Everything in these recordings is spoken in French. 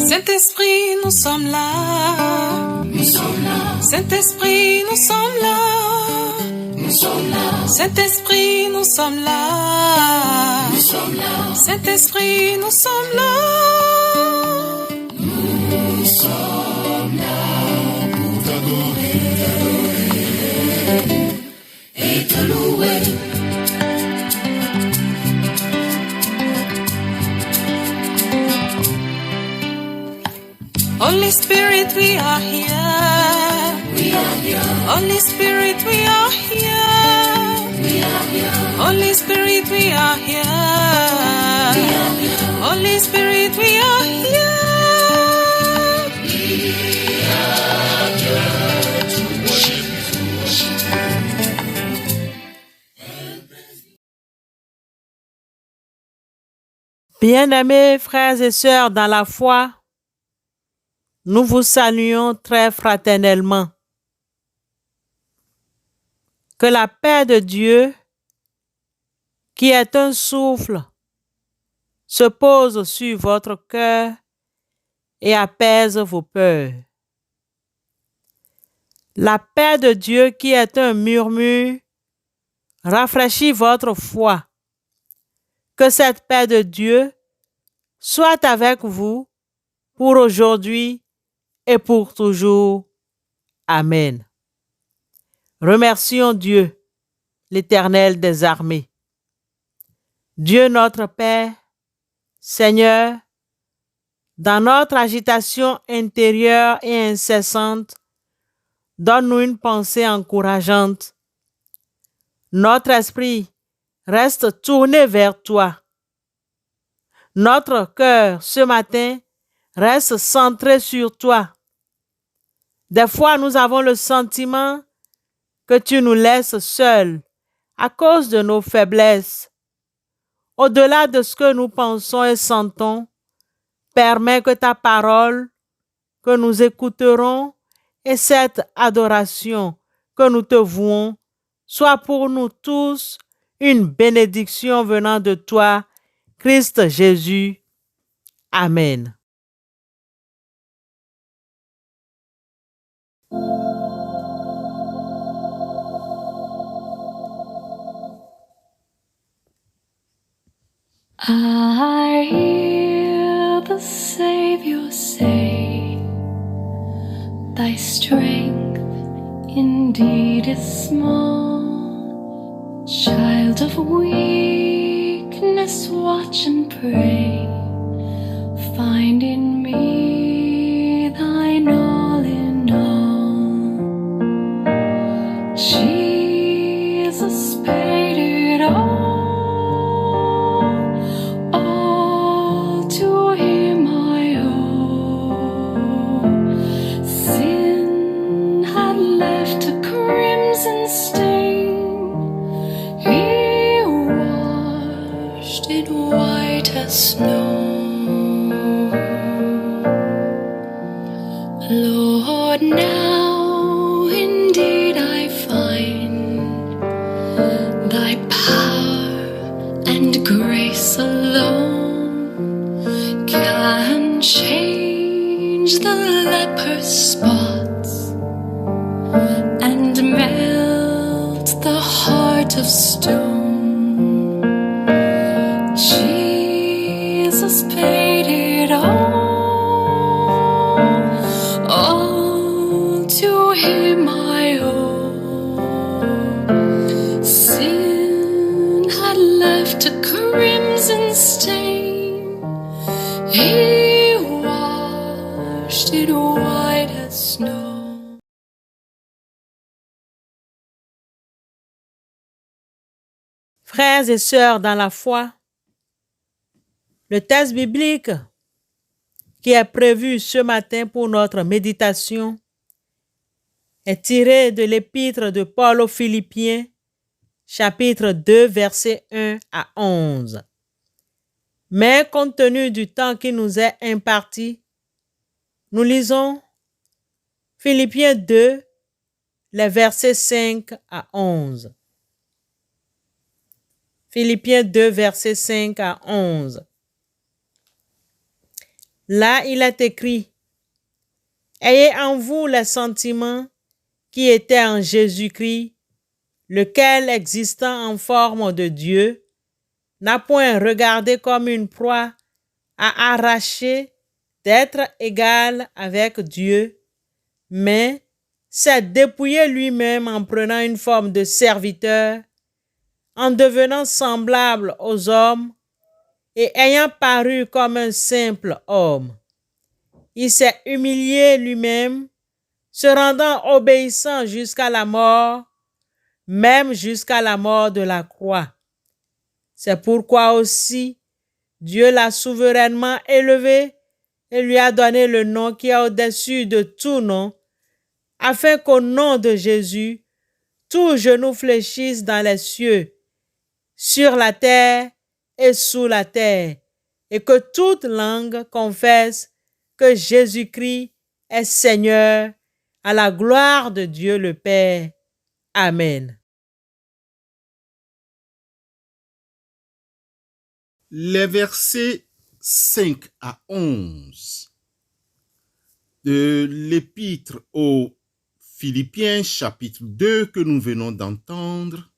Saint-Esprit, nous sommes là. Nous sommes là. Saint-Esprit, nous sommes là. Nous sommes là. Saint-Esprit, nous sommes là. Nous sommes là. Saint-Esprit, nous sommes là. Nous sommes là pour t'adorer et te louer. Holy Spirit, we are here. We are here. Holy Spirit, we are here. We are here. Holy Spirit, we are here. We are here. Holy Spirit, we are here. We are here to worship you. Bien-aimés frères et sœurs dans la foi, nous vous saluons très fraternellement. Que la paix de Dieu, qui est un souffle, se pose sur votre cœur et apaise vos peurs. La paix de Dieu, qui est un murmure, rafraîchit votre foi. Que cette paix de Dieu soit avec vous pour aujourd'hui et pour toujours. Amen. Remercions Dieu, l'Éternel des armées. Dieu notre Père, Seigneur, dans notre agitation intérieure et incessante, donne-nous une pensée encourageante. Notre esprit reste tourné vers toi. Notre cœur, ce matin, reste centré sur toi. Des fois, nous avons le sentiment que tu nous laisses seuls à cause de nos faiblesses. Au-delà de ce que nous pensons et sentons, permets que ta parole, que nous écouterons, et cette adoration que nous te vouons, soit pour nous tous une bénédiction venant de toi, Christ Jésus. Amen. I hear the Savior say, thy strength indeed is small. Child of weakness, watch and pray. Find in me thine all in all. Jesus paid it all. Snow. Lord, now indeed I find thy power and grace alone can change the leper's spots and melt the heart of stone. Jesus paid it all to him I owe. Sin had left a crimson stain, he washed it white as snow. Frères et sœurs dans la foi, le texte biblique qui est prévu ce matin pour notre méditation est tiré de l'épître de Paul aux Philippiens, chapitre 2, versets 1 à 11. Mais compte tenu du temps qui nous est imparti, nous lisons Philippiens 2, les versets 5 à 11. Philippiens 2, versets 5 à 11. Là, il est écrit: ayez en vous les sentiments qui étaient en Jésus-Christ, lequel, existant en forme de Dieu, n'a point regardé comme une proie à arracher d'être égal avec Dieu, mais s'est dépouillé lui-même en prenant une forme de serviteur, en devenant semblable aux hommes et ayant paru comme un simple homme. Il s'est humilié lui-même, se rendant obéissant jusqu'à la mort, même jusqu'à la mort de la croix. C'est pourquoi aussi Dieu l'a souverainement élevé et lui a donné le nom qui est au-dessus de tout nom, afin qu'au nom de Jésus, tout genou fléchisse dans les cieux, sur la terre et sous la terre, et que toute langue confesse que Jésus-Christ est Seigneur, à la gloire de Dieu le Père. Amen. Les versets 5 à 11 de l'épître aux Philippiens chapitre 2 que nous venons d'entendre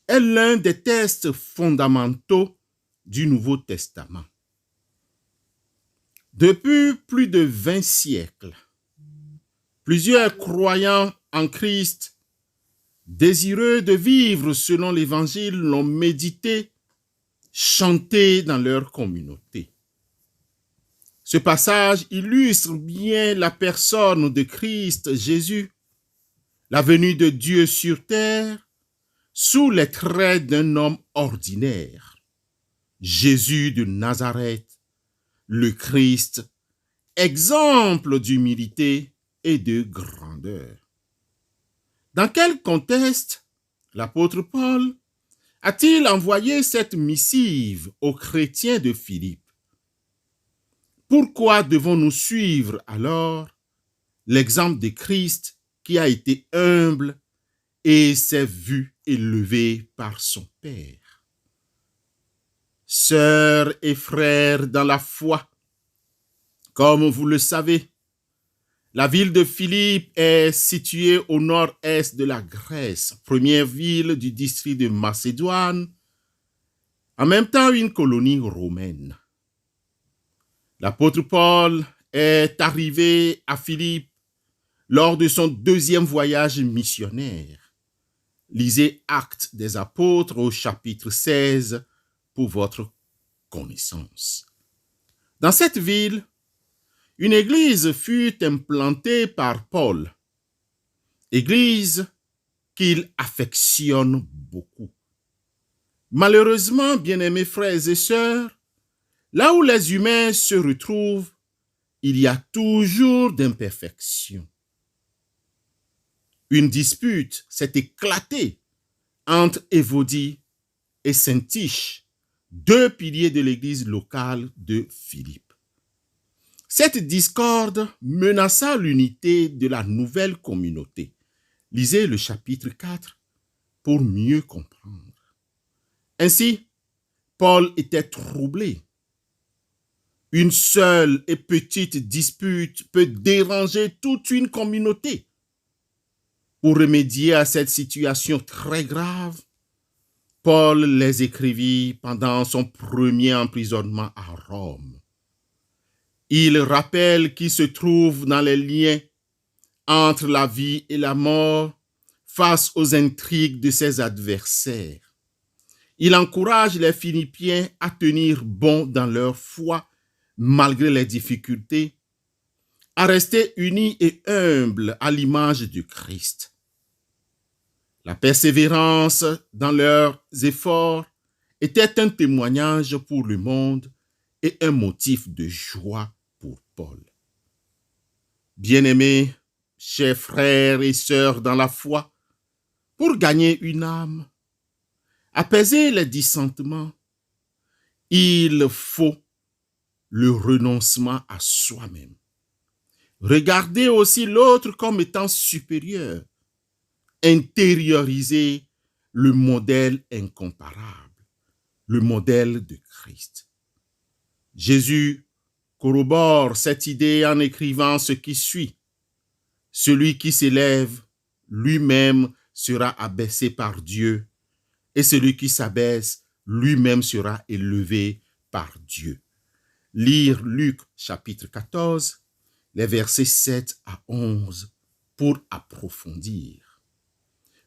est l'un des textes fondamentaux du Nouveau Testament. Depuis plus de 20 siècles, plusieurs croyants en Christ, désireux de vivre selon l'Évangile, l'ont médité, chanté dans leur communauté. Ce passage illustre bien la personne de Christ Jésus, la venue de Dieu sur terre, sous les traits d'un homme ordinaire, Jésus de Nazareth, le Christ, exemple d'humilité et de grandeur. Dans quel contexte l'apôtre Paul a-t-il envoyé cette missive aux chrétiens de Philippe? Pourquoi devons-nous suivre alors l'exemple de Christ qui a été humble et s'est vu élevé par son Père? Sœurs et frères dans la foi, comme vous le savez, la ville de Philippe est située au nord-est de la Grèce, première ville du district de Macédoine, en même temps une colonie romaine. L'apôtre Paul est arrivé à Philippe lors de son deuxième voyage missionnaire. Lisez Actes des Apôtres au chapitre 16 pour votre connaissance. Dans cette ville, une église fut implantée par Paul, église qu'il affectionne beaucoup. Malheureusement, bien-aimés frères et sœurs, là où les humains se retrouvent, il y a toujours d'imperfections. Une dispute s'est éclatée entre Évodie et Syntyche, deux piliers de l'église locale de Philippe. Cette discorde menaça l'unité de la nouvelle communauté. Lisez le chapitre 4 pour mieux comprendre. Ainsi, Paul était troublé. Une seule et petite dispute peut déranger toute une communauté. Pour remédier à cette situation très grave, Paul les écrivit pendant son premier emprisonnement à Rome. Il rappelle qu'il se trouve dans les liens entre la vie et la mort face aux intrigues de ses adversaires. Il encourage les Philippiens à tenir bon dans leur foi malgré les difficultés, à rester unis et humbles à l'image du Christ. La persévérance dans leurs efforts était un témoignage pour le monde et un motif de joie pour Paul. Bien-aimés, chers frères et sœurs dans la foi, pour gagner une âme, apaiser les dissentiments, il faut le renoncement à soi-même. Regardez aussi l'autre comme étant supérieur. Intérioriser le modèle incomparable, le modèle de Christ. Jésus corrobore cette idée en écrivant ce qui suit. Celui qui s'élève lui-même sera abaissé par Dieu, et celui qui s'abaisse lui-même sera élevé par Dieu. Lire Luc chapitre 14, les versets 7 à 11 pour approfondir.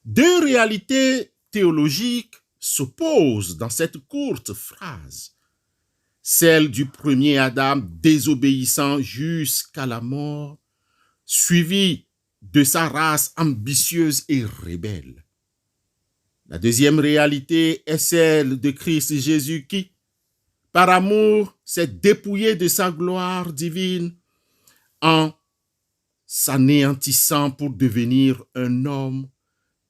Deux réalités théologiques s'opposent dans cette courte phrase. Celle du premier Adam désobéissant jusqu'à la mort, suivie de sa race ambitieuse et rebelle. La deuxième réalité est celle de Christ Jésus qui, par amour, s'est dépouillé de sa gloire divine en s'anéantissant pour devenir un homme,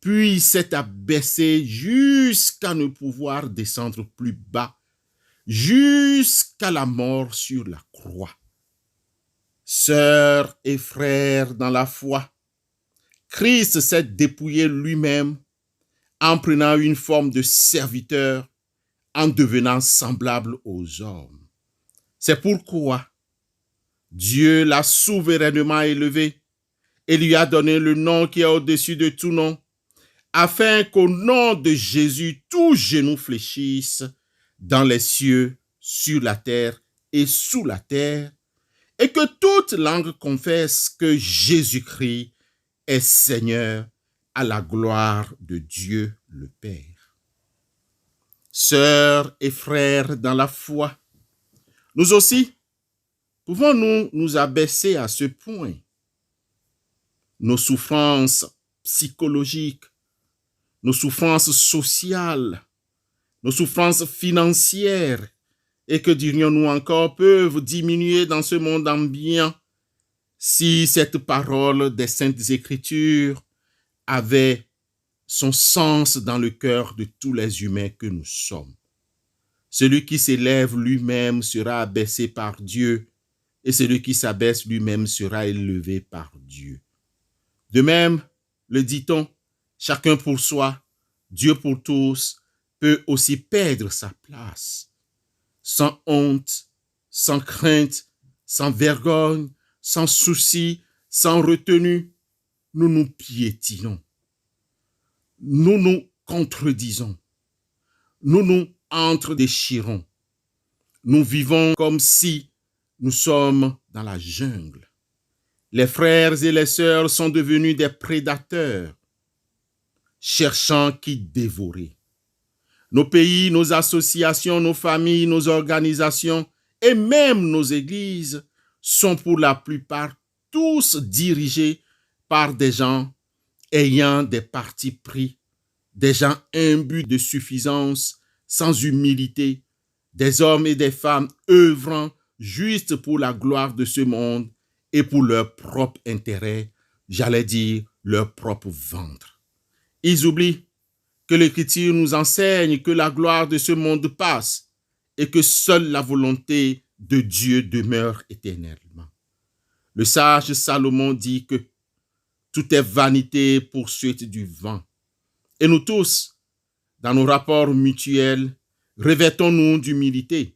puis s'est abaissé jusqu'à ne pouvoir descendre plus bas, jusqu'à la mort sur la croix. Sœurs et frères dans la foi, Christ s'est dépouillé lui-même en prenant une forme de serviteur, en devenant semblable aux hommes. C'est pourquoi Dieu l'a souverainement élevé et lui a donné le nom qui est au-dessus de tout nom, afin qu'au nom de Jésus, tout genou fléchisse dans les cieux, sur la terre et sous la terre, et que toute langue confesse que Jésus-Christ est Seigneur, à la gloire de Dieu le Père. Sœurs et frères dans la foi, nous aussi, pouvons-nous nous abaisser à ce point? Nos souffrances psychologiques, nos souffrances sociales, nos souffrances financières, et que dirions-nous encore, peuvent diminuer dans ce monde ambiant si cette parole des Saintes Écritures avait son sens dans le cœur de tous les humains que nous sommes. Celui qui s'élève lui-même sera abaissé par Dieu, et celui qui s'abaisse lui-même sera élevé par Dieu. De même, le dit-on, chacun pour soi, Dieu pour tous, peut aussi perdre sa place. Sans honte, sans crainte, sans vergogne, sans souci, sans retenue, nous nous piétinons. Nous nous contredisons. Nous nous entre-déchirons. Nous vivons comme si nous sommes dans la jungle. Les frères et les sœurs sont devenus des prédateurs, cherchant qui dévorer. Nos pays, nos associations, nos familles, nos organisations et même nos églises sont pour la plupart tous dirigés par des gens ayant des partis pris, des gens imbus de suffisance, sans humilité, des hommes et des femmes œuvrant juste pour la gloire de ce monde et pour leur propre intérêt, j'allais dire leur propre ventre. Ils oublient que l'Écriture nous enseigne que la gloire de ce monde passe et que seule la volonté de Dieu demeure éternellement. Le sage Salomon dit que tout est vanité, poursuite du vent. Et nous tous, dans nos rapports mutuels, revêtons-nous d'humilité,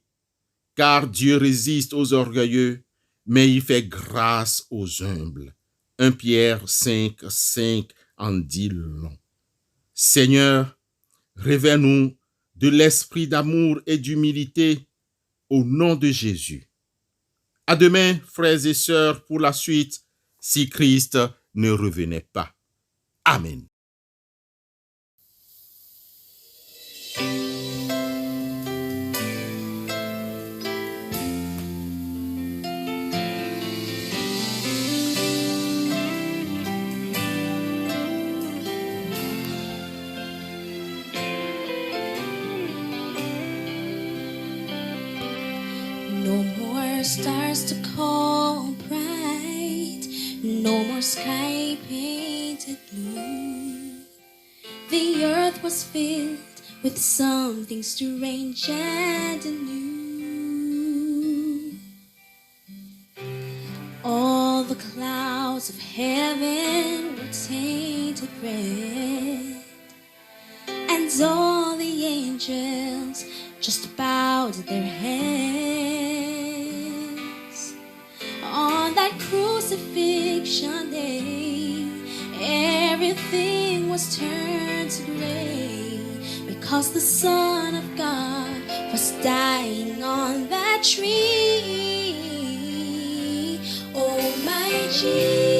car Dieu résiste aux orgueilleux, mais il fait grâce aux humbles. 1 Pierre 5 en dit long. Seigneur, révèle-nous de l'esprit d'amour et d'humilité au nom de Jésus. À demain, frères et sœurs, pour la suite, si Christ ne revenait pas. Amen. No more stars to call bright, no more sky painted blue. The earth was filled with something strange and new. All the clouds of heaven were tainted red, and all the angels just bowed their heads. Redemption Day, everything was turned to gray because the Son of God was dying on that tree. Oh, my Jesus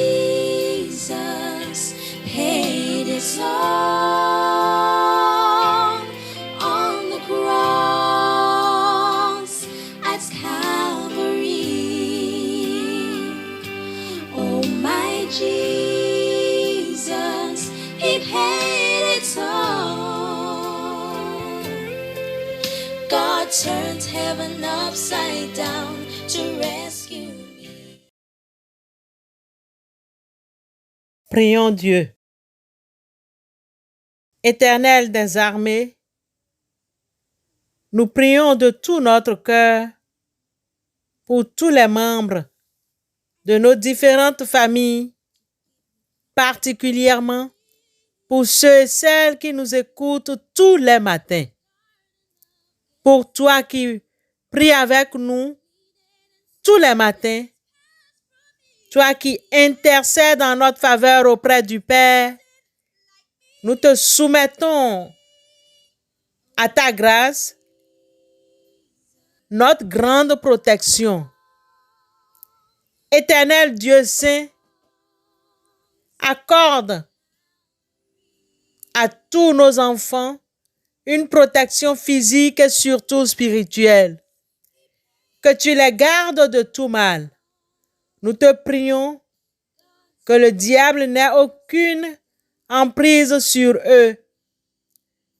paid it all on the cross at Calvary. Oh, my Jesus, He paid it all. God turned heaven upside down to rescue me. Prions Dieu. Éternel des armées, nous prions de tout notre cœur pour tous les membres de nos différentes familles, particulièrement pour ceux et celles qui nous écoutent tous les matins. Pour toi qui pries avec nous tous les matins, toi qui intercèdes en notre faveur auprès du Père, nous te soumettons à ta grâce, notre grande protection. Éternel Dieu saint, accorde à tous nos enfants une protection physique et surtout spirituelle. Que tu les gardes de tout mal. Nous te prions que le diable n'ait aucune emprise sur eux.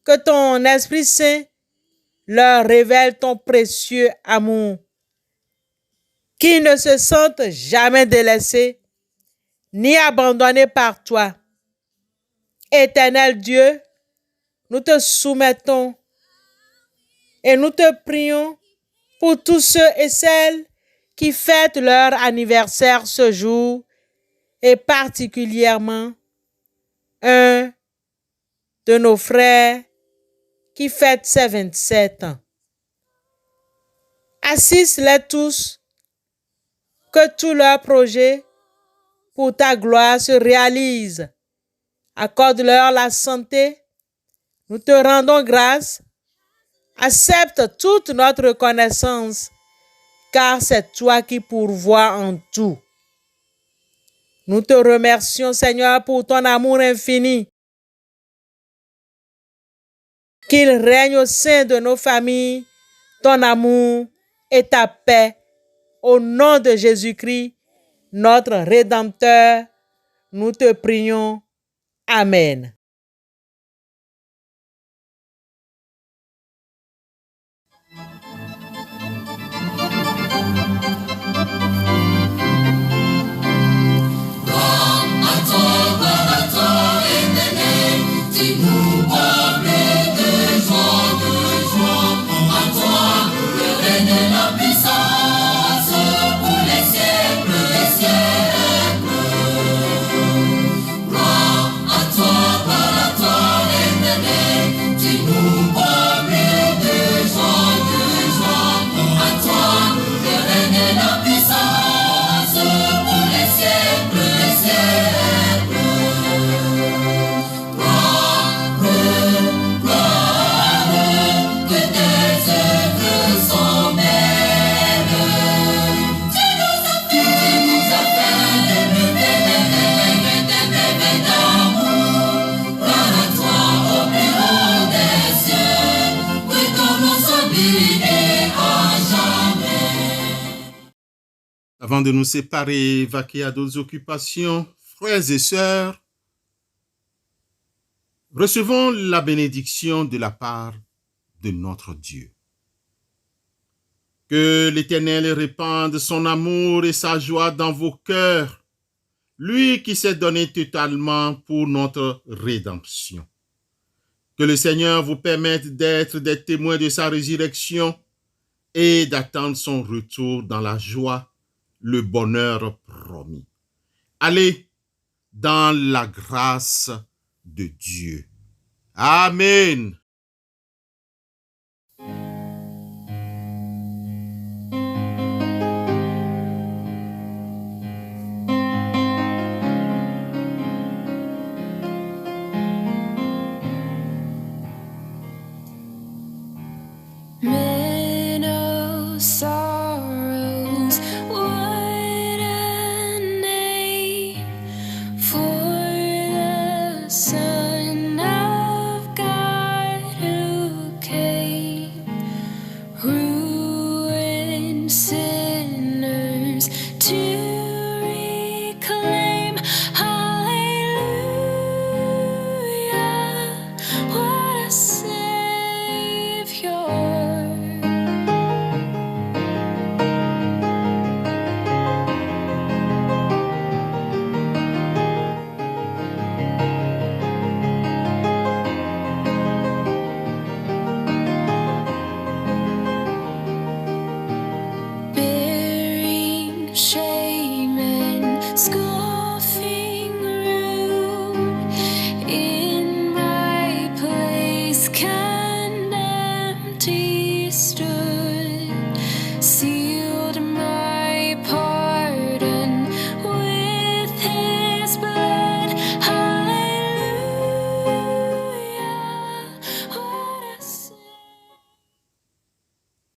Que ton Esprit Saint leur révèle ton précieux amour. Qu'ils ne se sentent jamais délaissés ni abandonnés par toi. Éternel Dieu, nous te soumettons et nous te prions pour tous ceux et celles qui fêtent leur anniversaire ce jour et particulièrement un de nos frères qui fête ses 27 ans. Assiste-les tous, que tous leurs projets pour ta gloire se réalisent. Accorde-leur la santé. Nous te rendons grâce. Accepte toute notre reconnaissance, car c'est toi qui pourvois en tout. Nous te remercions, Seigneur, pour ton amour infini. Qu'il règne au sein de nos familles, ton amour et ta paix. Au nom de Jésus-Christ, notre Rédempteur, nous te prions. Amen. Avant de nous séparer, vaquer à d'autres occupations, frères et sœurs, recevons la bénédiction de la part de notre Dieu. Que l'Éternel répande son amour et sa joie dans vos cœurs, lui qui s'est donné totalement pour notre rédemption. Que le Seigneur vous permette d'être des témoins de sa résurrection et d'attendre son retour dans la joie, le bonheur promis. Allez dans la grâce de Dieu. Amen.